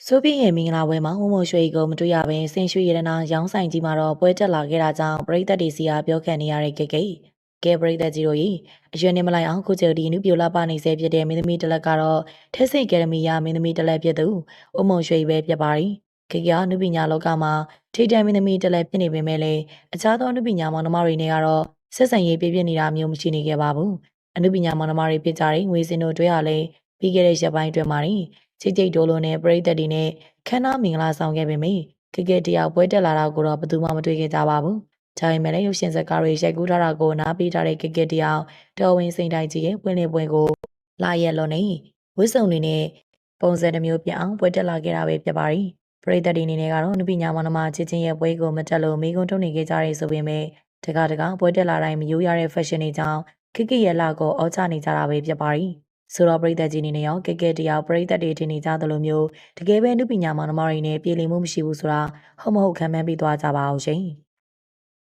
ဆိုဗီယက်မင်္ဂလာပွဲမှာဝုံမရွှေကိုမတွေ့ရဘဲဆင်ရွှေရတနာရောင်းဆိုင်ကြီးမှာတော့ပွဲတက်လာခဲ့တာကြောင့်ပရိသတ်တွေစီအားပြောခံနေရတဲ့ကဲပရိသတ်ကြီးတို့၏အရွယ်နေမလိုက်အောင်ခုကျဒီနုပြိုလာပနေစေဖြစ်တဲ့မင်းသမီးတလက်ကတော့ထဲစိတ်အကယ်ဒမီရမင်းသမီးတလက်ဖြစ်သူဝုံမရွှေပဲဖြစ်ပါရီကနုပညာလောကမှာထိတံမင်းသမီးတလက်ဖြစ်နေပေမဲ့လည်းအခြားသောနုပညာမောင်နှမတွေနဲ့ကတော့ဆက်ဆံရေးပြည့်နေတာမျိုးမရှိနေခဲ့ပါဘူးအနုပညာမောင်နှမတွေဖြစ်ကြတဲ့ငွေစင်တို့တွေ့ရလဲပြီးခဲ့တဲ့ရက်ပိုင်းအတွင်းမှာချိတ်ချိတ်တိုးလုံးနဲ့ပရိသတ်တွေနဲ့ခန်းနာမင်္ဂလာဆောင်ခဲ့ပေမယ့်တယောက်ပွဲတက်လာတာကိုတော့ဘယ်သူမှမတွေ့ခဲ့ကြပါဘူး။ဒါပေမဲ့လည်းရုပ်ရှင်ဇာတ်ကားတွေရိုက်ကူးထားတာကိုနားပေးထားတဲ့တယောက်တော်ဝင်စိန်တိုင်းကြီးရဲ့ပွင့်လင်းပွဲကိုလာရက်လုံးနဲ့ဝစ်စုံတွေနဲ့ပုံစံတစ်မျိုးပြအောင်ပွဲတက်လာခဲ့တာပဲဖြစ်ပါရီ။ပရိသတ်တွေအနေနဲ့ကတော့နုပညာမောင်နှမချင်းချင်းရဲ့ပွဲကိုမတက်လို့မိကုံထုတ်နေခဲ့ကြရဲဆိုပေမဲ့တကားပွဲတက်လာတိုင်းမယိုးရတဲ့ fashion တွေကြောင့်ရဲ့လာကိုအော်ချနေကြတာပဲဖြစ်ပါရီ။ဆိုတော့ပရိသတ်ကြီးအနေနဲ့ရောတယောက်ပရိသတ်တွေထင်နေကြသလိုမျိုးတကယ်ပဲနုပညာမောင်နှမတွေနဲ့ပြည်လည်မှုမရှိဘူးဆိုတာဟုတ်မဟုတ်ခံမှန်းပြီးသွားကြပါအောင်ရှင်